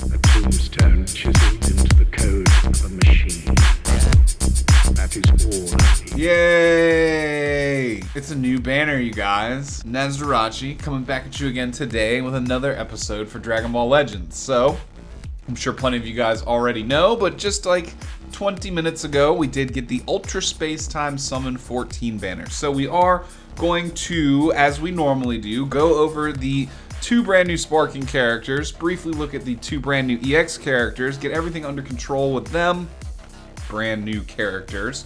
A tombstone chiseled into the code of a machine. That is all I need. Yay! It's a new banner, you guys. Nasdorachi coming back at you again today with another episode for Dragon Ball Legends. So, I'm sure plenty of you guys already know, but just like 20 minutes ago, we did get the Ultra Space Time Summon 14 banner. So we are going to, as we normally do, go over the two brand new Sparking characters, briefly look at the two brand new EX characters, get everything under control with them, brand new characters.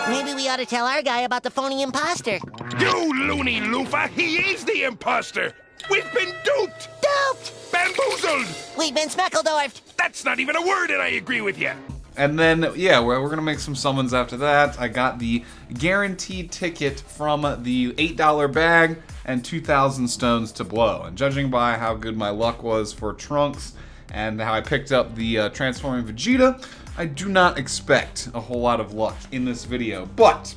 Maybe we ought to tell our guy about the phony imposter. You loony loofah! He is the imposter! We've been duped! Duped! Bamboozled! We've been Speckledorfed. That's not even a word, and I agree with you. And then, yeah, we're gonna make some summons after that. I got the guaranteed ticket from the $8 bag and 2,000 stones to blow. And judging by how good my luck was for Trunks and how I picked up the transforming Vegeta, I do not expect a whole lot of luck in this video. But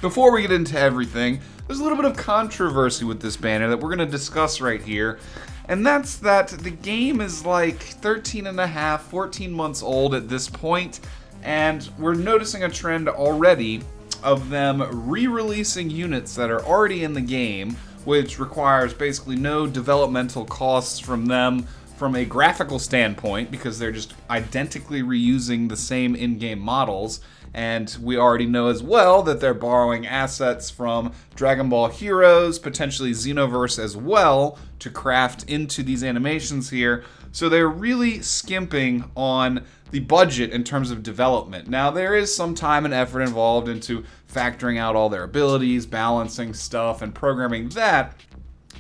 before we get into everything, there's a little bit of controversy with this banner that we're gonna discuss right here. And that's that the game is like 13 and a half, 14 months old at this point, and we're noticing a trend already of them re-releasing units that are already in the game, which requires basically no developmental costs from them from a graphical standpoint, because they're just identically reusing the same in-game models. And we already know as well that they're borrowing assets from Dragon Ball Heroes, potentially Xenoverse as well, to craft into these animations here. So they're really skimping on the budget in terms of development. Now, there is some time and effort involved into factoring out all their abilities, balancing stuff, and programming that.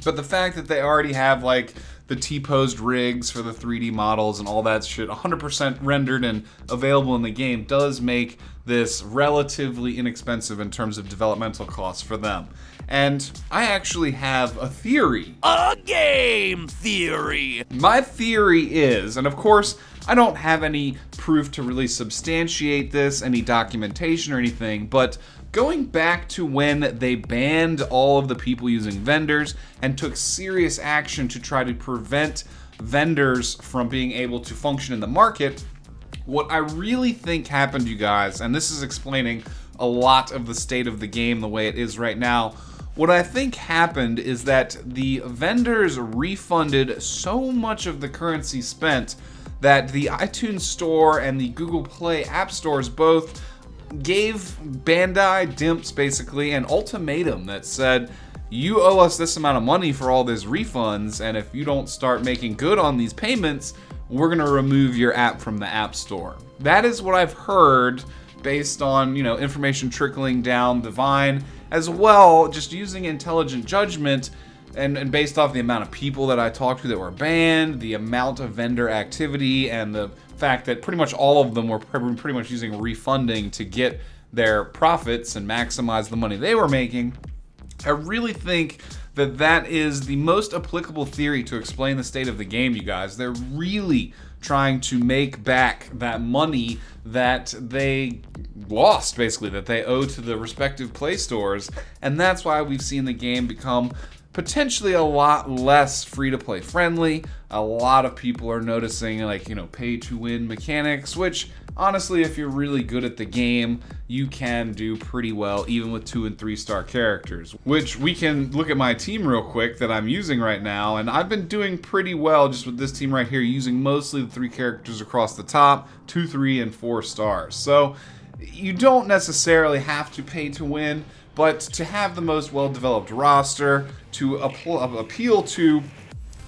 But the fact that they already have like the T-posed rigs for the 3D models and all that shit 100% rendered and available in the game does make this relatively inexpensive in terms of developmental costs for them. And I actually have a theory. A game theory! My theory is, and of course, I don't have any proof to really substantiate this, any documentation or anything, but going back to when they banned all of the people using vendors and took serious action to try to prevent vendors from being able to function in the market, what I really think happened, you guys, and this is explaining a lot of the state of the game the way it is right now, what I think happened is that the vendors refunded so much of the currency spent that the iTunes Store and the Google Play app stores both gave Bandai Dimps basically an ultimatum that said, you owe us this amount of money for all these refunds, and if you don't start making good on these payments, we're gonna remove your app from the App Store. That is what I've heard based on, information trickling down the vine, as well, just using intelligent judgment and based off the amount of people that I talked to that were banned, the amount of vendor activity, and the fact that pretty much all of them were pretty much using refunding to get their profits and maximize the money they were making. I really think that that is the most applicable theory to explain the state of the game, you guys. They're really trying to make back that money that they lost, basically, that they owe to the respective play stores, and that's why we've seen the game become potentially a lot less free-to-play friendly. A lot of people are noticing, pay-to-win mechanics, which, honestly, if you're really good at the game, you can do pretty well, even with 2 and 3 star characters. Which we can look at my team real quick that I'm using right now, and I've been doing pretty well just with this team right here, using mostly the 3 characters across the top, 2, 3, and 4 stars. So, you don't necessarily have to pay to win, but to have the most well-developed roster, to appeal to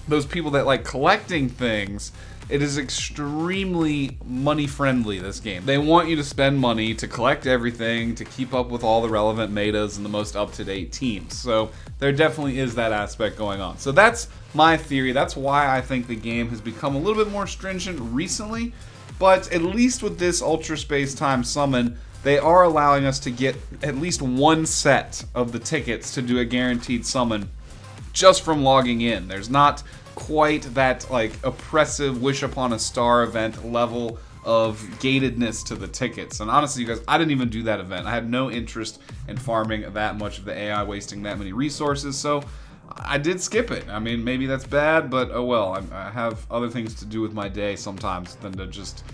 those people that like collecting things, it is extremely money-friendly, this game. They want you to spend money to collect everything, to keep up with all the relevant metas and the most up-to-date teams. So there definitely is that aspect going on. So that's my theory. That's why I think the game has become a little bit more stringent recently. But at least with this Ultra Space Time Summon, they are allowing us to get at least one set of the tickets to do a guaranteed summon just from logging in. There's not quite that oppressive wish upon a star event level of gatedness to the tickets. And honestly, you guys, I didn't even do that event. I had no interest in farming that much of the AI, wasting that many resources. So I did skip it. I mean, maybe that's bad, but oh well. I have other things to do with my day sometimes than to just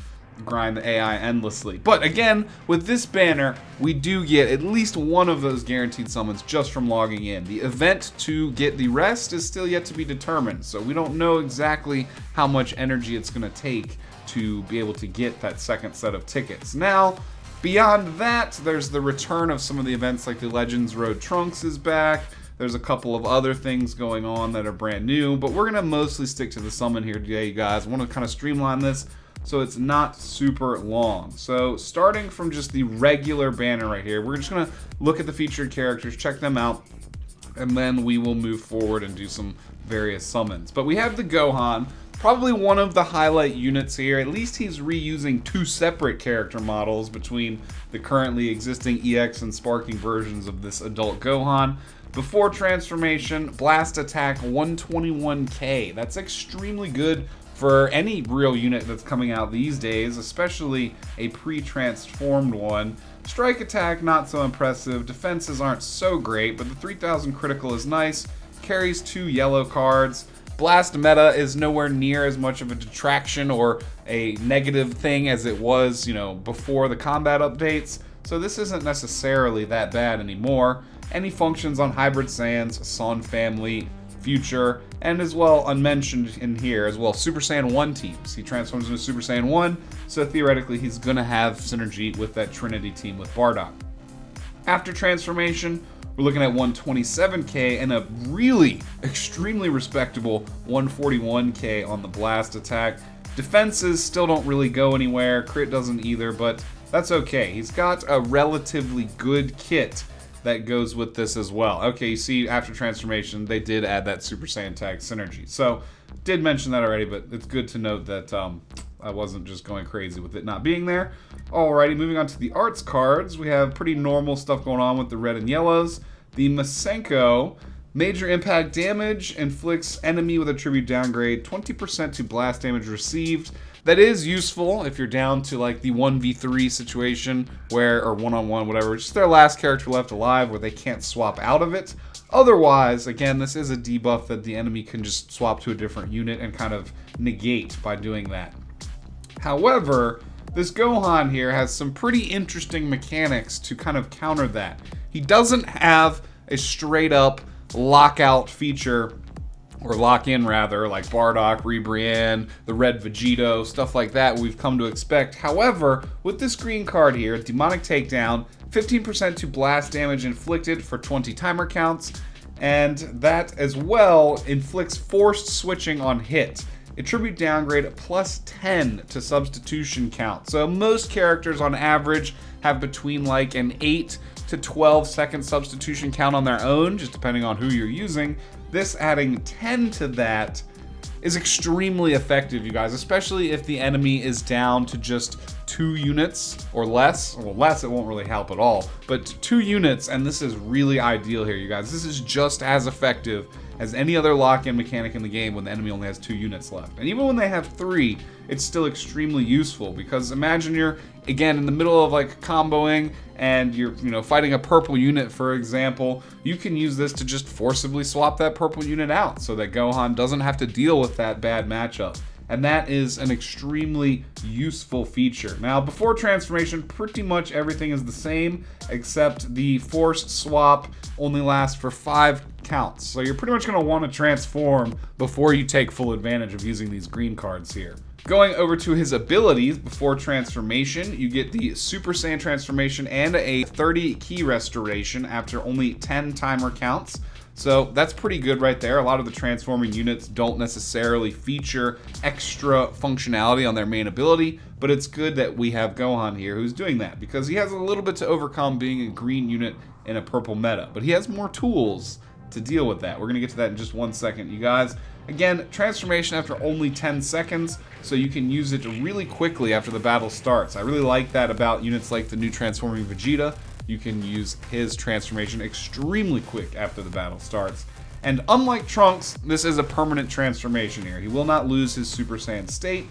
grind the AI endlessly. But again, with this banner, we do get at least one of those guaranteed summons just from logging in. The event to get the rest is still yet to be determined, so we don't know exactly how much energy it's going to take to be able to get that second set of tickets. Now, beyond that, there's the return of some of the events, like the Legends Road Trunks is back. There's a couple of other things going on that are brand new, but we're going to mostly stick to the summon here today, you guys. I want to kind of streamline this so it's not super long. So starting from just the regular banner right here, we're just gonna look at the featured characters, check them out, and then we will move forward and do some various summons. But we have the Gohan, probably one of the highlight units here. At least he's reusing two separate character models between the currently existing EX and sparking versions of this adult Gohan. Before transformation, blast attack 121k. That's extremely good for any real unit that's coming out these days, especially a pre-transformed one. Strike attack, not so impressive. Defenses aren't so great, but the 3000 critical is nice. Carries 2 yellow cards. Blast meta is nowhere near as much of a detraction or a negative thing as it was, before the combat updates. So this isn't necessarily that bad anymore. Any functions on Hybrid Saiyans, Son family, Future, and as well unmentioned in here as well, Super Saiyan 1 teams. He transforms into Super Saiyan 1, so theoretically he's going to have synergy with that Trinity team with Bardock. After transformation, we're looking at 127k and a really extremely respectable 141k on the blast attack. Defenses still don't really go anywhere, crit doesn't either, but that's okay. He's got a relatively good kit that goes with this as well. Okay, you see after transformation, they did add that Super Saiyan tag synergy. So, did mention that already, but it's good to note that I wasn't just going crazy with it not being there. Alrighty, moving on to the arts cards. We have pretty normal stuff going on with the red and yellows. The Masenko, major impact damage, inflicts enemy with a tribute downgrade, 20% to blast damage received. That is useful if you're down to like the 1v3 situation or one-on-one, whatever. Just their last character left alive where they can't swap out of it. Otherwise, again, this is a debuff that the enemy can just swap to a different unit and kind of negate by doing that. However, this Gohan here has some pretty interesting mechanics to kind of counter that. He doesn't have a straight up lockout feature, or lock-in rather, like Bardock, Rebrienne, the Red Vegito, stuff like that we've come to expect. However, with this green card here, Demonic Takedown, 15% to blast damage inflicted for 20 timer counts, and that as well inflicts forced switching on hit. Attribute downgrade plus 10 to substitution count. So most characters on average have between like an 8 to 12 second substitution count on their own, just depending on who you're using. This adding 10 to that is extremely effective, you guys, especially if the enemy is down to just 2 units or less. Well, less it won't really help at all, but 2 units, and this is really ideal here, you guys. This is just as effective as any other lock-in mechanic in the game when the enemy only has 2 units left. And even when they have 3, it's still extremely useful, because imagine you're, again, in the middle of like comboing and you're, fighting a purple unit, for example. You can use this to just forcibly swap that purple unit out so that Gohan doesn't have to deal with that bad matchup. And that is an extremely useful feature. Now, before transformation, pretty much everything is the same, except the forced swap only lasts for 5 counts. So you're pretty much going to want to transform before you take full advantage of using these green cards here. Going over to his abilities before transformation, you get the Super Saiyan transformation and a 30 key restoration after only 10 timer counts. So that's pretty good right there. A lot of the transforming units don't necessarily feature extra functionality on their main ability, but it's good that we have Gohan here who's doing that, because he has a little bit to overcome being a green unit in a purple meta, but he has more tools to deal with that. We're going to get to that in just 1 second, you guys. Again, transformation after only 10 seconds, so you can use it really quickly after the battle starts. I really like that about units like the new transforming Vegeta. You can use his transformation extremely quick after the battle starts. And unlike Trunks, this is a permanent transformation here. He will not lose his Super Saiyan state.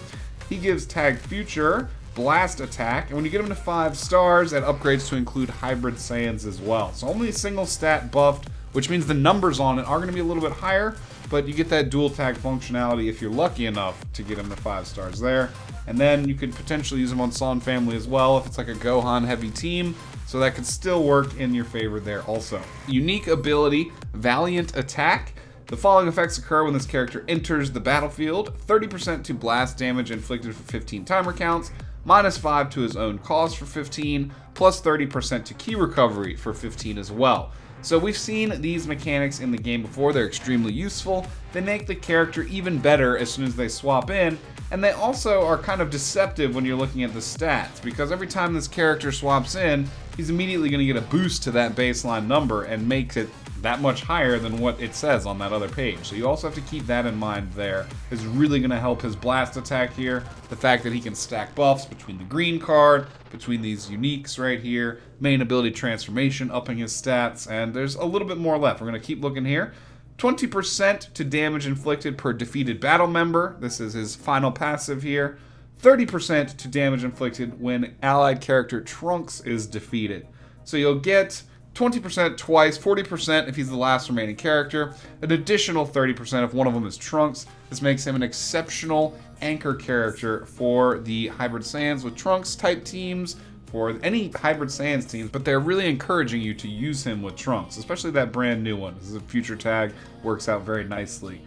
He gives Tag Future, Blast Attack, and when you get him to 5 stars, that upgrades to include Hybrid Saiyans as well. So only a single stat buffed which means the numbers on it are going to be a little bit higher, but you get that dual tag functionality if you're lucky enough to get him to 5 stars there. And then you could potentially use him on Son family as well if it's like a Gohan heavy team, so that could still work in your favor there also. Unique ability, Valiant Attack. The following effects occur when this character enters the battlefield: 30% to blast damage inflicted for 15 timer counts, -5 to his own cost for 15, plus 30% to ki recovery for 15 as well. So we've seen these mechanics in the game before. They're extremely useful. They make the character even better as soon as they swap in, and they also are kind of deceptive when you're looking at the stats, because every time this character swaps in, he's immediately going to get a boost to that baseline number and makes it that much higher than what it says on that other page. So you also have to keep that in mind there. It's really going to help his blast attack here. The fact that he can stack buffs between the green card, between these uniques right here, main ability transformation, upping his stats, and there's a little bit more left. We're going to keep looking here. 20% to damage inflicted per defeated battle member. This is his final passive here. 30% to damage inflicted when allied character Trunks is defeated. So you'll get 20% twice, 40% if he's the last remaining character, an additional 30% if one of them is Trunks. This makes him an exceptional anchor character for the Hybrid Saiyans with Trunks type teams, for any Hybrid Saiyans teams, but they're really encouraging you to use him with Trunks, especially that brand new one. This is a future tag, works out very nicely.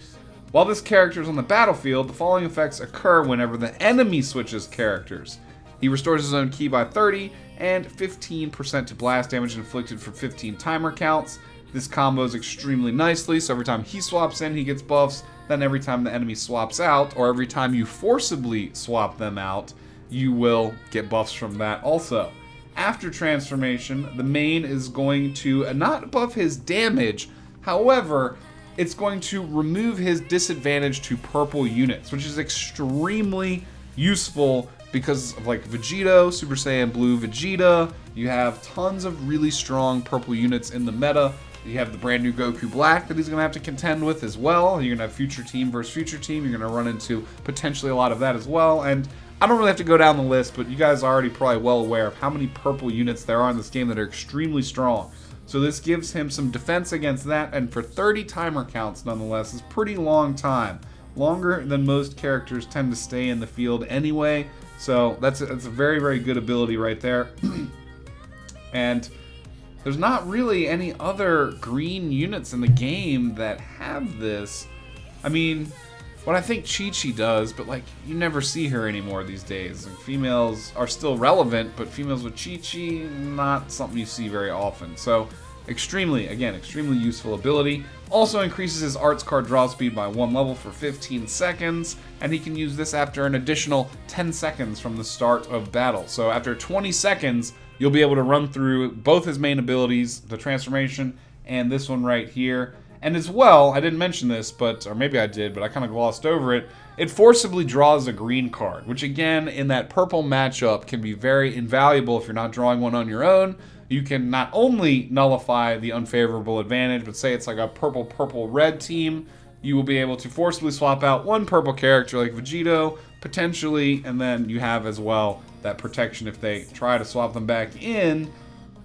While this character is on the battlefield, the following effects occur whenever the enemy switches characters. He restores his own ki by 30, and 15% to blast damage inflicted for 15 timer counts. This combos extremely nicely, so every time he swaps in, he gets buffs. Then every time the enemy swaps out, or every time you forcibly swap them out, you will get buffs from that also. After transformation, the main is going to not buff his damage, however, it's going to remove his disadvantage to purple units, which is extremely useful because of like Vegito, Super Saiyan Blue Vegeta. You have tons of really strong purple units in the meta. You have the brand new Goku Black that he's going to have to contend with as well. You're going to have future team versus future team. You're going to run into potentially a lot of that as well. And I don't really have to go down the list, but you guys are already probably well aware of how many purple units there are in this game that are extremely strong. So this gives him some defense against that, and for 30 timer counts nonetheless, is pretty long time. Longer than most characters tend to stay in the field anyway. So that's a very, very good ability right there. And there's not really any other green units in the game that have this. I mean, what I think Chi-Chi does, but like you never see her anymore these days. Like, females are still relevant, but females with Chi-Chi, not something you see very often. So extremely useful ability. Also increases his arts card draw speed by 1 level for 15 seconds, and he can use this after an additional 10 seconds from the start of battle. So after 20 seconds, you'll be able to run through both his main abilities, the transformation and this one right here. And as well, I didn't mention this, or maybe I did, but I kind of glossed over it. It forcibly draws a green card, which again, in that purple matchup, can be very invaluable if you're not drawing one on your own. You can not only nullify the unfavorable advantage, but say it's like a purple-red team, you will be able to forcibly swap out one purple character like Vegito, potentially, and then you have as well that protection if they try to swap them back in.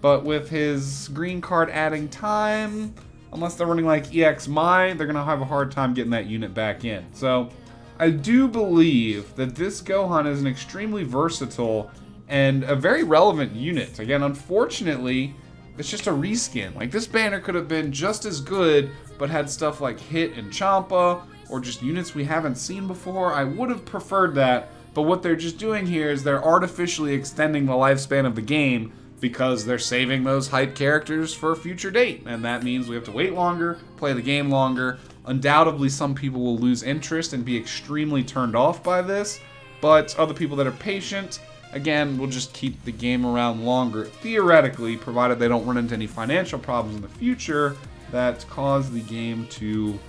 But with his green card adding time, unless they're running like EX Mai, they're going to have a hard time getting that unit back in. So I do believe that this Gohan is an extremely versatile and a very relevant unit. Again, unfortunately, it's just a reskin. Like, this banner could have been just as good, but had stuff like Hit and Champa, or just units we haven't seen before. I would have preferred that, but what they're just doing here is they're artificially extending the lifespan of the game because they're saving those hype characters for a future date. And that means we have to wait longer, play the game longer. Undoubtedly, some people will lose interest and be extremely turned off by this, but other people that are patient, again, we'll just keep the game around longer, theoretically, provided they don't run into any financial problems in the future that cause the game to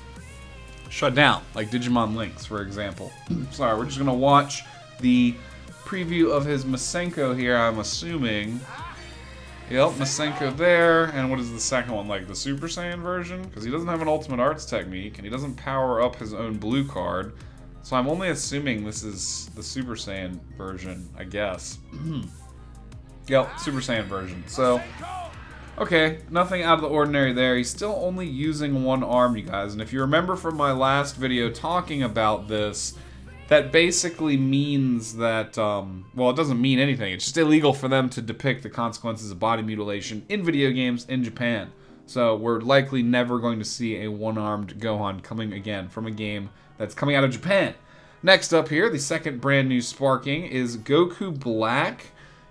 shut down, like Digimon Lynx, for example. Sorry, we're just going to watch the preview of his Masenko here, I'm assuming. Yep, Masenko there, and what is the second one, like the Super Saiyan version? Because he doesn't have an Ultimate Arts technique, and he doesn't power up his own blue card. So I'm only assuming this is the Super Saiyan version, I guess. Yep, Super Saiyan version. So Okay, nothing out of the ordinary there. He's still only using one arm, you guys. And if you remember from my last video talking about this, that basically means that, well, it doesn't mean anything. It's just illegal for them to depict the consequences of body mutilation in video games in Japan. So we're likely never going to see a one-armed Gohan coming again from a game that's coming out of Japan. Next up here, the second brand new sparking is Goku Black,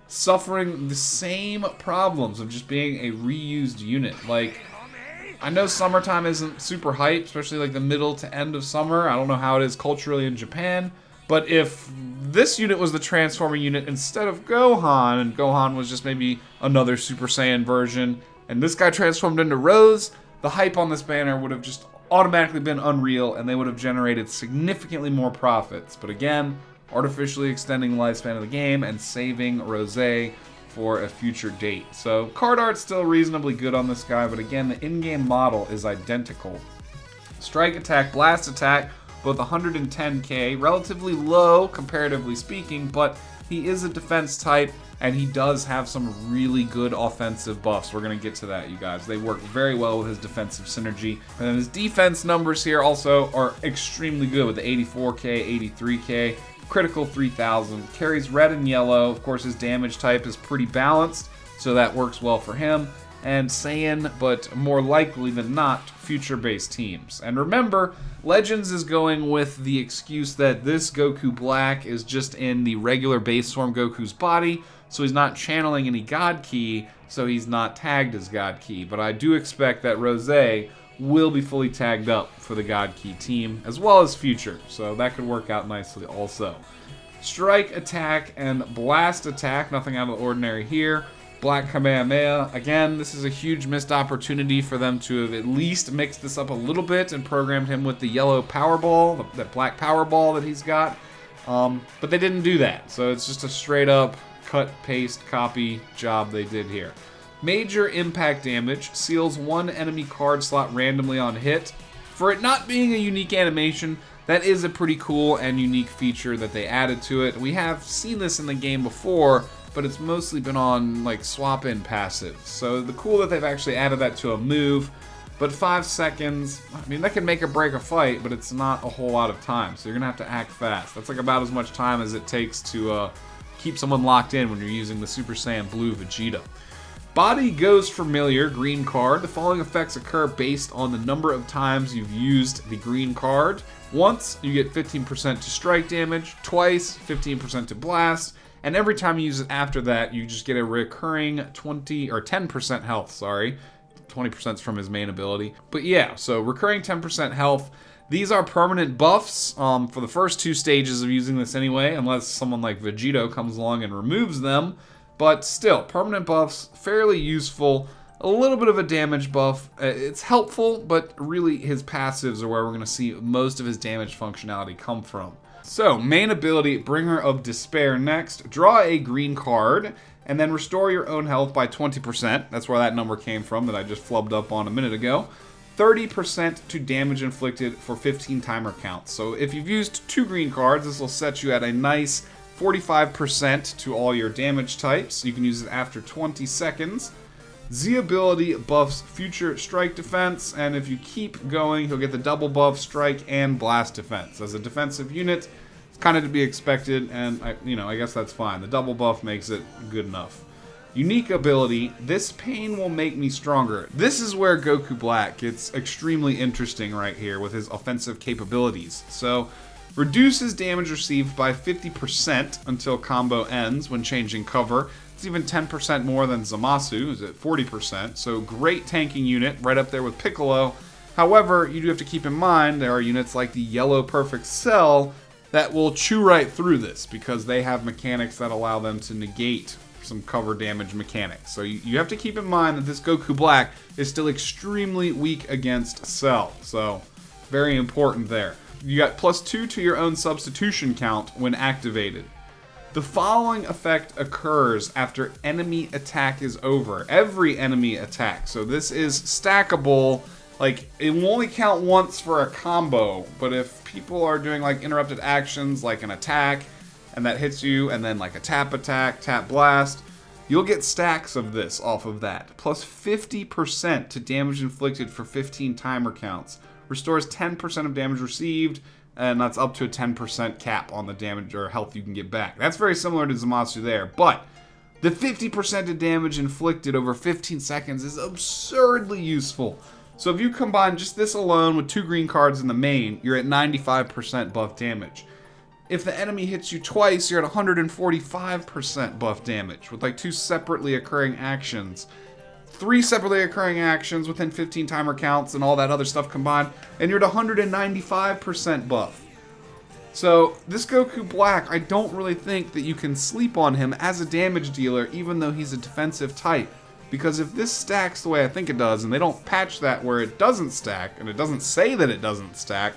suffering the same problems of just being a reused unit. Like, I know summertime isn't super hype, especially like the middle to end of summer. I don't know how it is culturally in Japan, but if this unit was the transforming unit instead of Gohan, and Gohan was just maybe another Super Saiyan version, and this guy transformed into Rose, the hype on this banner would have just automatically been unreal, and they would have generated significantly more profits. But again, artificially extending the lifespan of the game and saving Rose for a future date. So card art's still reasonably good on this guy, but again, the in-game model is identical. Strike attack, blast attack, both 110k, relatively low comparatively speaking, but he is a defense type, and he does have some really good offensive buffs. We're going to get to that, you guys. They work very well with his defensive synergy. And then his defense numbers here also are extremely good with the 84k, 83k, critical 3000, carries red and yellow. Of course, his damage type is pretty balanced, so that works well for him. And Saiyan, but more likely than not, future-based teams. And remember, Legends is going with the excuse that this Goku Black is just in the regular base form Goku's body, so he's not channeling any God Ki, so he's not tagged as God Ki. But I do expect that Rose will be fully tagged up for the God Ki team, as well as Future, so that could work out nicely also. Strike attack and blast attack, nothing out of the ordinary here. Black Kamehameha, again, this is a huge missed opportunity for them to have at least mixed this up a little bit and programmed him with the yellow Powerball, that black Powerball that he's got. But they didn't do that, so it's just a straight up cut, paste, copy job they did here. Major impact damage, seals one enemy card slot randomly on hit. For it not being a unique animation, that is a pretty cool and unique feature that they added to it. We have seen this in the game before, but it's mostly been on like swap-in passives. So the cool that they've actually added that to a move, but 5 seconds, I mean, that can make or break a fight, but it's not a whole lot of time, so you're gonna have to act fast. That's like about as much time as it takes to keep someone locked in when you're using the Super Saiyan Blue Vegeta. Body goes familiar, green card. The following effects occur based on the number of times you've used the green card. Once, you get 15% to strike damage, twice, 15% to blast, and every time you use it after that, you just get a recurring 10% health, sorry. 20% is from his main ability. But yeah, so recurring 10% health. These are permanent buffs for the first 2 stages of using this anyway, unless someone like Vegito comes along and removes them. But still, permanent buffs, fairly useful. A little bit of a damage buff. It's helpful, but really his passives are where we're going to see most of his damage functionality come from. So, main ability, Bringer of Despair next. Draw a green card, and then restore your own health by 20%. That's where that number came from that I just flubbed up on a minute ago. 30% to damage inflicted for 15 timer counts. So if you've used 2 green cards, this will set you at a nice 45% to all your damage types. You can use it after 20 seconds. Z ability buffs future strike defense, and if you keep going, he'll get the double buff strike and blast defense. As a defensive unit, it's kind of to be expected, and I guess that's fine. The double buff makes it good enough. Unique ability, this pain will make me stronger. This is where Goku Black gets extremely interesting right here with his offensive capabilities. So, reduces damage received by 50% until combo ends when changing cover. It's even 10% more than Zamasu, who's at 40%, so great tanking unit, right up there with Piccolo. However, you do have to keep in mind there are units like the Yellow Perfect Cell that will chew right through this because they have mechanics that allow them to negate some cover damage mechanics. So you have to keep in mind that this Goku Black is still extremely weak against Cell, so very important there. You got +2 to your own substitution count when activated. The following effect occurs after enemy attack is over. Every enemy attack. So this is stackable. Like, it will only count once for a combo, but if people are doing like interrupted actions like an attack, and that hits you, and then like a tap attack, tap blast, You'll get stacks of this off of that. Plus 50% to damage inflicted for 15 timer counts. Restores 10% of damage received, and that's up to a 10% cap on the damage or health you can get back. That's very similar to Zamasu there, but the 50% of damage inflicted over 15 seconds is absurdly useful. So if you combine just this alone with 2 green cards in the main, you're at 95% buff damage. If the enemy hits you twice, you're at 145% buff damage with like 2 separately occurring actions. 3 separately occurring actions within 15 timer counts and all that other stuff combined, and you're at 195% buff. So this Goku Black, I don't really think that you can sleep on him as a damage dealer even though he's a defensive type. Because if this stacks the way I think it does, and they don't patch that where it doesn't stack, and it doesn't say that it doesn't stack,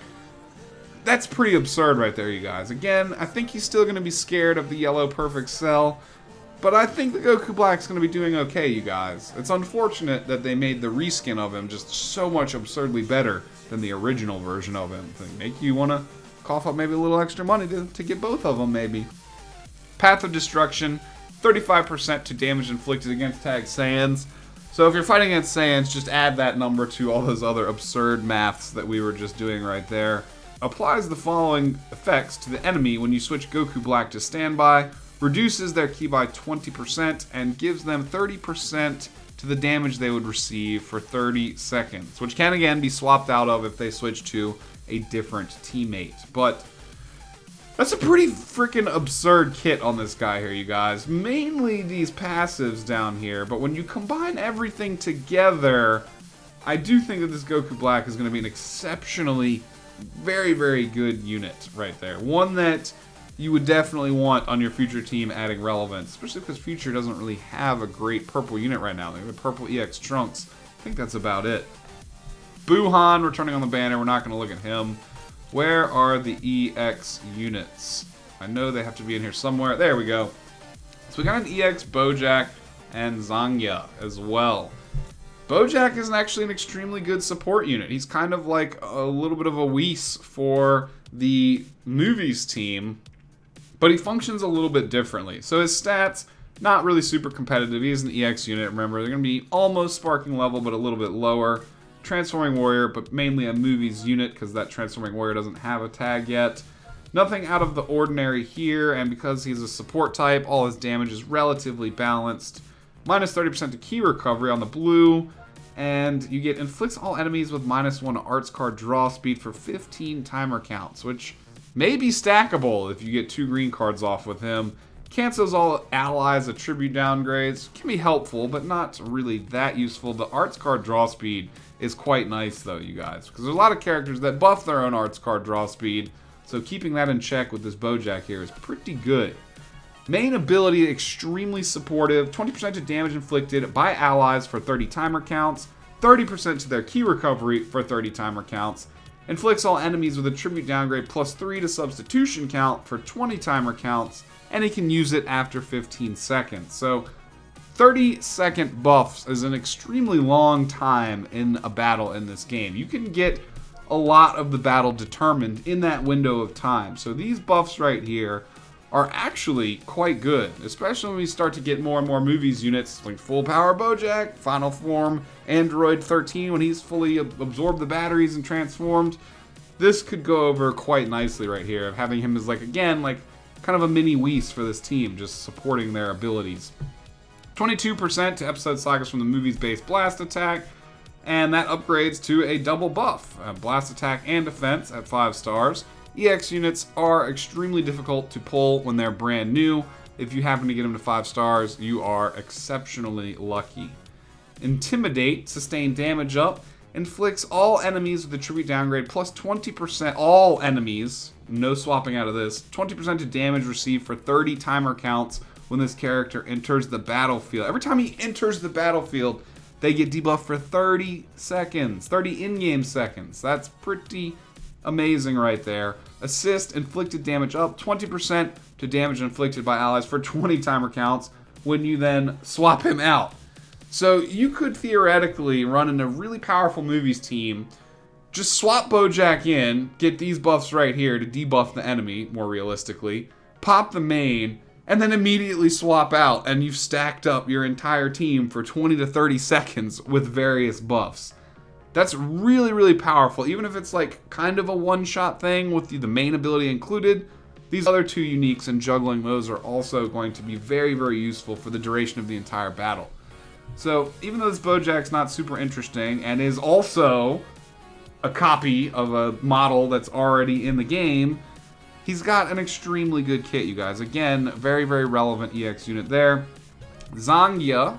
that's pretty absurd right there, you guys. Again, I think he's still going to be scared of the yellow perfect cell, but I think the Goku Black's going to be doing okay, you guys. It's unfortunate that they made the reskin of him just so much absurdly better than the original version of him. They make you want to cough up maybe a little extra money to get both of them, maybe. Path of Destruction, 35% to damage inflicted against tagged Saiyans. So if you're fighting against Saiyans, just add that number to all those other absurd maths that we were just doing right there. Applies the following effects to the enemy when you switch Goku Black to standby, reduces their ki by 20%, and gives them 30% to the damage they would receive for 30 seconds, which can again be swapped out of if they switch to a different teammate. But that's a pretty freaking absurd kit on this guy here, you guys. Mainly these passives down here, but when you combine everything together, I do think that this Goku Black is going to be an exceptionally very, very good unit right there. One that you would definitely want on your future team adding relevance, especially because Future doesn't really have a great purple unit right now. They have the purple EX Trunks. I think that's about it. Gohan returning on the banner. We're not going to look at him. Where are the EX units? I know they have to be in here somewhere. There we go. So we got an EX Bojack and Zangya as well. Bojack is actually an extremely good support unit. He's kind of like a little bit of a Whis for the movies team, but he functions a little bit differently. So his stats, not really super competitive. He is an EX unit, remember. They're going to be almost sparking level, but a little bit lower. Transforming Warrior, but mainly a movies unit because that Transforming Warrior doesn't have a tag yet. Nothing out of the ordinary here, and because he's a support type, all his damage is relatively balanced. Minus 30% to ki recovery on the blue, and you get inflicts all enemies with -1 arts card draw speed for 15 timer counts, which may be stackable if you get 2 green cards off with him. Cancels all allies attribute downgrades. Can be helpful, but not really that useful. The arts card draw speed is quite nice though, you guys, because there's a lot of characters that buff their own arts card draw speed, so keeping that in check with this Bojack here is pretty good. Main ability, extremely supportive, 20% to damage inflicted by allies for 30 timer counts, 30% to their ki recovery for 30 timer counts, inflicts all enemies with a tribute downgrade +3 to substitution count for 20 timer counts, and he can use it after 15 seconds. So 30-second buffs is an extremely long time in a battle in this game. You can get a lot of the battle determined in that window of time. So these buffs right here are actually quite good, especially when we start to get more and more movies units like Full Power Bojack, Final Form, Android 13 when he's fully absorbed the batteries and transformed. This could go over quite nicely right here, of having him as like, again, like kind of a mini Whis for this team, just supporting their abilities. 22% to episode sagas from the movies based blast attack, and that upgrades to a double buff, blast attack and defense at 5 stars. EX units are extremely difficult to pull when they're brand new. If you happen to get them to 5 stars, you are exceptionally lucky. Intimidate, sustain damage up, inflicts all enemies with a tribute downgrade plus 20%, all enemies, no swapping out of this, 20% to damage received for 30 timer counts when this character enters the battlefield. Every time he enters the battlefield, they get debuffed for 30 seconds, 30 in-game seconds. That's pretty amazing right there. Assist, inflicted damage up, 20% to damage inflicted by allies for 20 timer counts when you then swap him out. So you could theoretically run in a really powerful movies team, just swap Bojack in, get these buffs right here to debuff the enemy more realistically, pop the main, and then immediately swap out, and you've stacked up your entire team for 20 to 30 seconds with various buffs. That's really, really powerful. Even if it's like kind of a one-shot thing with the main ability included, these other two uniques and juggling those are also going to be very, very useful for the duration of the entire battle. So even though this Bojack's not super interesting and is also a copy of a model that's already in the game, he's got an extremely good kit, you guys. Again, very, very relevant EX unit there. Zangya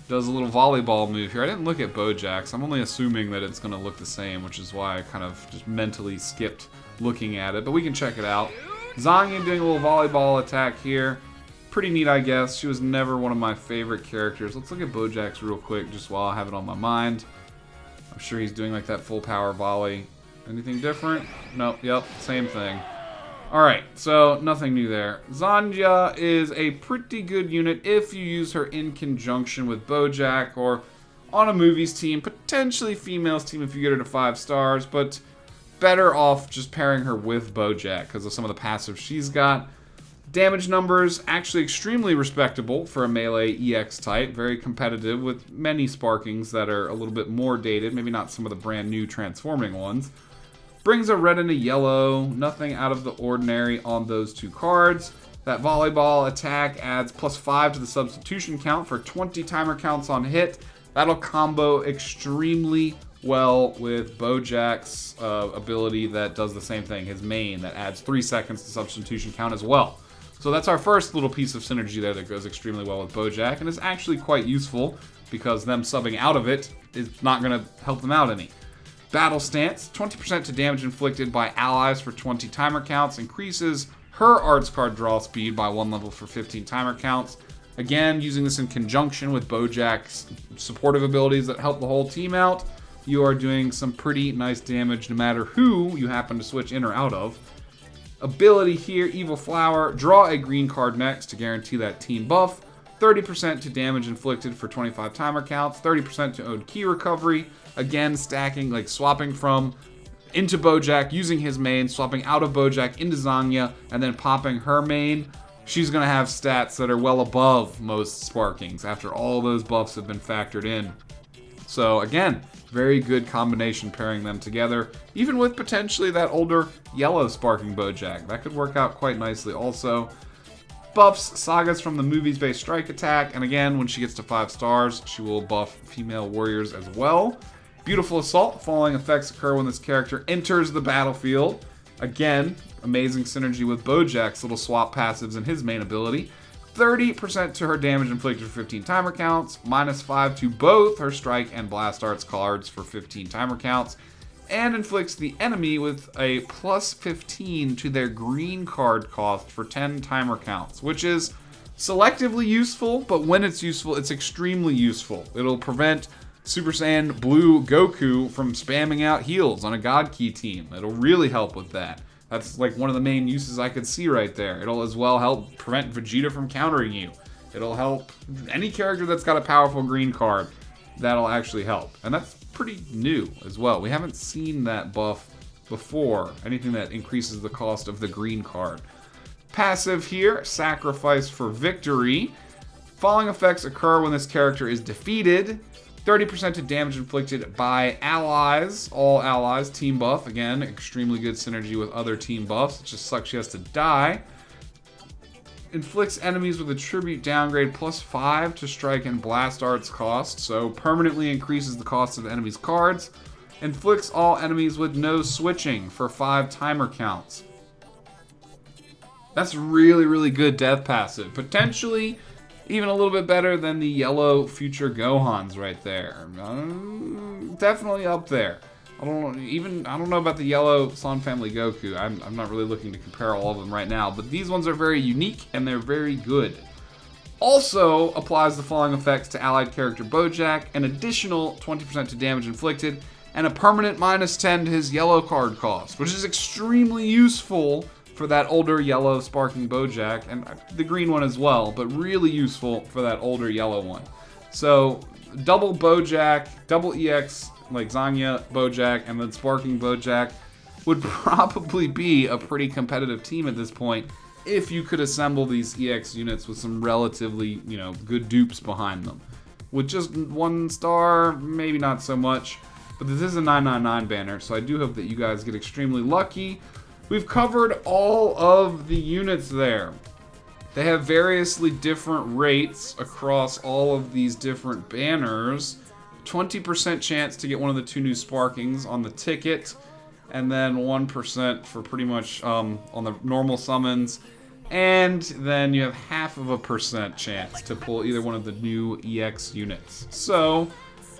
does a little volleyball move here. I didn't look at Bojack's. I'm only assuming that it's going to look the same, which is why I kind of just mentally skipped looking at it. But we can check it out. Zangya doing a little volleyball attack here. Pretty neat, I guess. She was never one of my favorite characters. Let's look at Bojack's real quick, just while I have it on my mind. I'm sure he's doing like that full power volley. Anything different? Nope, yep, same thing. Alright, so nothing new there. Zangya is a pretty good unit if you use her in conjunction with Bojack or on a movies team, potentially females team if you get her to 5 stars, but better off just pairing her with Bojack because of some of the passives she's got. Damage numbers, actually extremely respectable for a melee EX type. Very competitive with many sparkings that are a little bit more dated. Maybe not some of the brand new transforming ones. Brings a red and a yellow. Nothing out of the ordinary on those two cards. That volleyball attack adds +5 to the substitution count for 20 timer counts on hit. That'll combo extremely well with Bojack's ability that does the same thing. His main that adds 3 seconds to substitution count as well. So that's our first little piece of synergy there that goes extremely well with Bojack, and is actually quite useful because them subbing out of it is not going to help them out any. Battle Stance, 20% to damage inflicted by allies for 20 timer counts, increases her arts card draw speed by 1 level for 15 timer counts. Again, using this in conjunction with Bojack's supportive abilities that help the whole team out, you are doing some pretty nice damage no matter who you happen to switch in or out of. Ability here, Evil Flower, draw a green card next to guarantee that team buff. 30% to damage inflicted for 25 timer counts. 30% to own key recovery. Again, stacking, like swapping from into Bojack, using his main, swapping out of Bojack into Zangya, and then popping her main. She's going to have stats that are well above most sparkings after all those buffs have been factored in. So again, very good combination pairing them together, even with potentially that older yellow sparking Bojack. That could work out quite nicely also. Buffs Saga's from the movies-based strike attack, and again, when she gets to 5 stars, she will buff female warriors as well. Beautiful Assault, falling effects occur when this character enters the battlefield. Again, amazing synergy with Bojack's little swap passives and his main ability. 30% to her damage inflicted for 15 timer counts, -5 to both her strike and blast arts cards for 15 timer counts, and inflicts the enemy with a +15 to their green card cost for 10 timer counts, which is selectively useful, but when it's useful, it's extremely useful. It'll prevent Super Saiyan Blue Goku from spamming out heals on a God Key team. It'll really help with that. That's like one of the main uses I could see right there. It'll as well help prevent Vegeta from countering you. It'll help any character that's got a powerful green card. That'll actually help. And that's pretty new as well. We haven't seen that buff before. Anything that increases the cost of the green card. Passive here, Sacrifice for Victory. Falling effects occur when this character is defeated. 30% to damage inflicted by allies, all allies, team buff. Again, extremely good synergy with other team buffs. It just sucks she has to die. Inflicts enemies with a tribute downgrade +5 to strike and blast arts cost, so permanently increases the cost of the enemy's cards. Inflicts all enemies with no switching for 5 timer counts. That's really, really good death passive. Potentially even a little bit better than the yellow future Gohans right there. Definitely up there. I don't know about the yellow Son Family Goku. I'm not really looking to compare all of them right now, but these ones are very unique and they're very good. Also applies the following effects to allied character Bojack, an additional 20% to damage inflicted, and a permanent -10 to his yellow card cost, which is extremely useful for that older yellow sparking Bojack, and the green one as well, but really useful for that older yellow one. So double Bojack, double EX like Zangya, Bojack, and then sparking Bojack would probably be a pretty competitive team at this point if you could assemble these EX units with some relatively, you know, good dupes behind them. With just 1 star, maybe not so much. But this is a 999 banner, so I do hope that you guys get extremely lucky. We've covered all of the units there. They have variously different rates across all of these different banners. 20% chance to get one of the 2 new sparkings on the ticket, and then 1% for pretty much on the normal summons. And then you have 0.5% chance to pull either one of the new EX units. So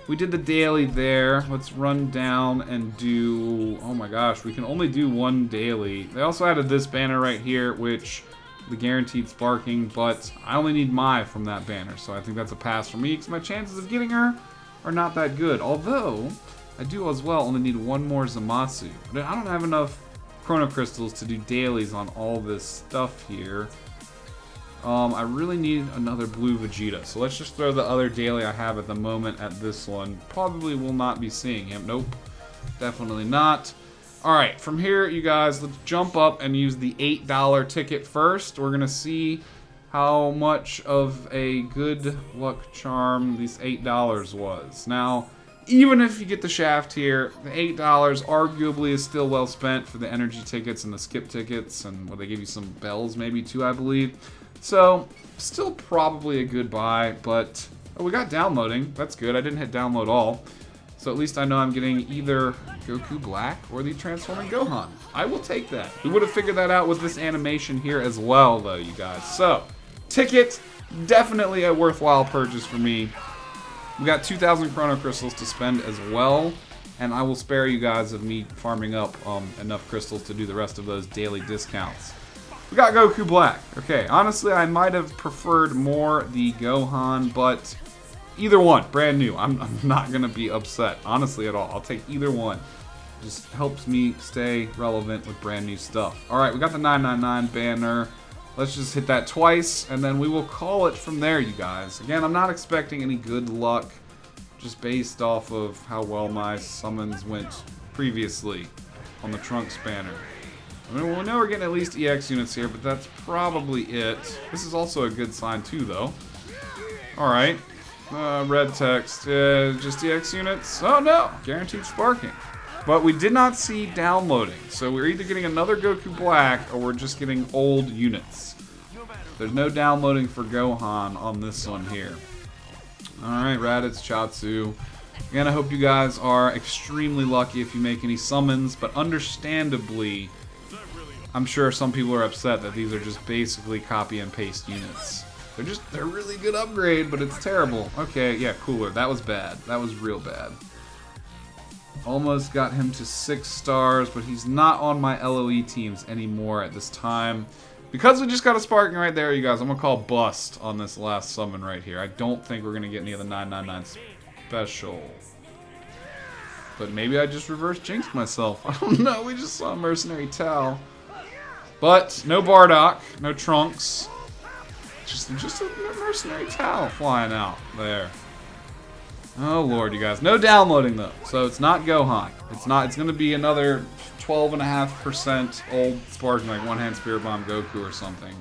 we did the daily there. Let's run down and do... Oh my gosh, we can only do 1 daily. They also added this banner right here, which... the guaranteed sparking, but I only need Mai from that banner, so I think that's a pass for me, because my chances of getting her are not that good. Although, I do as well only need 1 more Zamasu. But I don't have enough Chrono Crystals to do dailies on all this stuff here. I really need another blue Vegeta, so let's just throw the other daily I have at the moment at this one. Probably will not be seeing him. Nope, definitely not. Alright, from here, you guys, let's jump up and use the $8 ticket first. We're going to see how much of a good luck charm these $8 was. Now, even if you get the shaft here, the $8 arguably is still well spent for the energy tickets and the skip tickets, and well, they give you some bells maybe too, I believe. So, still probably a good buy, but oh, we got downloading. That's good. I didn't hit download all. So at least I know I'm getting either Goku Black or the Transforming Gohan. I will take that. We would have figured that out with this animation here as well, though, you guys. So, ticket, definitely a worthwhile purchase for me. We got 2,000 Chrono Crystals to spend as well, and I will spare you guys of me farming up enough crystals to do the rest of those daily discounts. We got Goku Black. Okay, honestly, I might have preferred more the Gohan, but either one, brand new. I'm not going to be upset, honestly, at all. I'll take either one. Just helps me stay relevant with brand new stuff. All right, we got the 999 banner. Let's just hit that twice, and then we will call it from there, you guys. Again, I'm not expecting any good luck, just based off of how well my summons went previously on the Trunks banner. I mean, we know we're getting at least EX units here, but that's probably it. This is also a good sign, too, though. All right. Red text. Just EX units? Oh, no. Guaranteed sparking. But we did not see downloading, so we're either getting another Goku Black or we're just getting old units. There's no downloading for Gohan on this one here. Alright, Raditz, Chatsu. Again, I hope you guys are extremely lucky if you make any summons, but understandably, I'm sure some people are upset that these are just basically copy and paste units. They're really good upgrade, but it's terrible. Okay, yeah, cooler. That was bad. That was real bad. Almost got him to 6 stars, but he's not on my LOE teams anymore at this time. Because we just got a sparking right there, you guys, I'm going to call bust on this last summon right here. I don't think we're going to get any of the 999 special. But maybe I just reverse jinxed myself. I don't know, we just saw a Mercenary Tau. But no Bardock, no Trunks. Just a Mercenary Tau flying out there. Oh lord, you guys. No downloading though, so it's not Gohan. It's gonna be another 12.5% old sparking, like One Hand Spirit Bomb Goku or something.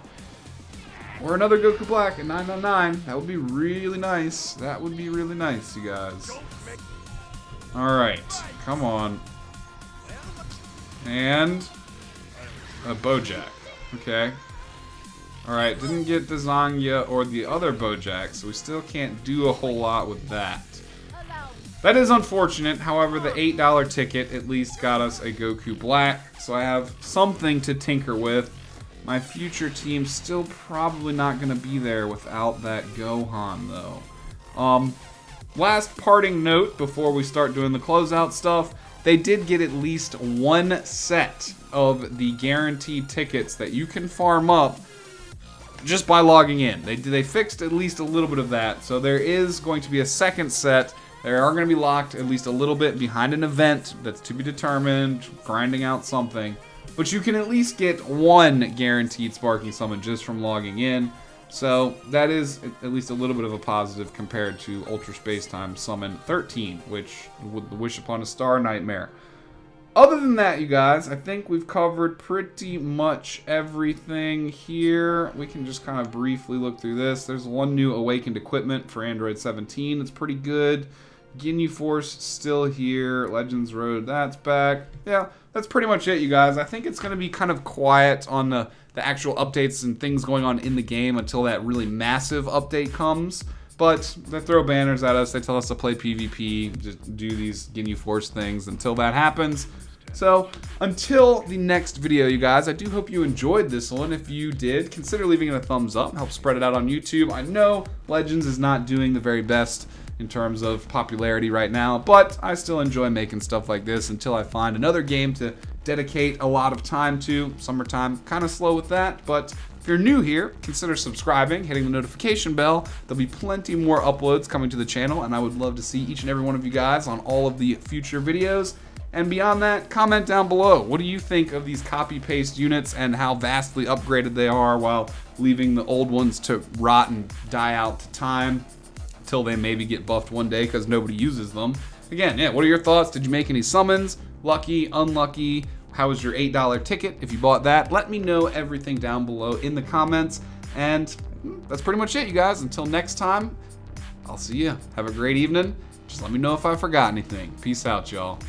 Or another Goku Black at 999. That would be really nice. That would be really nice, you guys. Alright, come on. And a Bojack. Okay. Alright, didn't get the Zangya or the other Bojack, so we still can't do a whole lot with that. That is unfortunate, however the $8 ticket at least got us a Goku Black, so I have something to tinker with. My future team's still probably not going to be there without that Gohan, though. Last parting note before we start doing the closeout stuff, they did get at least 1 set of the guaranteed tickets that you can farm up just by logging in. They fixed at least a little bit of that, so there is going to be a second set. They are going to be locked at least a little bit behind an event that's to be determined, grinding out something. But you can at least get 1 guaranteed sparking summon just from logging in. So that is at least a little bit of a positive compared to Ultra Space Time Summon 13, which would wish upon a star nightmare. other than that, you guys, I think we've covered pretty much everything here. We can just kind of briefly look through this. There's one new awakened equipment for Android 17. It's pretty good. Ginyu Force still here. Legends Road, that's back. Yeah, that's pretty much it, you guys. I think it's going to be kind of quiet on the actual updates and things going on in the game until that really massive update comes. But they throw banners at us. They tell us to play PvP, just do these Ginyu Force things until that happens. So until the next video, you guys, I do hope you enjoyed this one. If you did, consider leaving it a thumbs up. Help spread it out on YouTube. I know Legends is not doing the very best in terms of popularity right now, but I still enjoy making stuff like this until I find another game to dedicate a lot of time to. Summertime, kind of slow with that, but if you're new here, consider subscribing, hitting the notification bell. There'll be plenty more uploads coming to the channel, and I would love to see each and every one of you guys on all of the future videos. And beyond that, comment down below. What do you think of these copy-paste units and how vastly upgraded they are while leaving the old ones to rot and die out to time until they maybe get buffed one day because nobody uses them? Again, yeah, what are your thoughts? Did you make any summons? Lucky, unlucky? How was your $8 ticket if you bought that? Let me know everything down below in the comments. And that's pretty much it, you guys. Until next time, I'll see you. Have a great evening. Just let me know if I forgot anything. Peace out, y'all.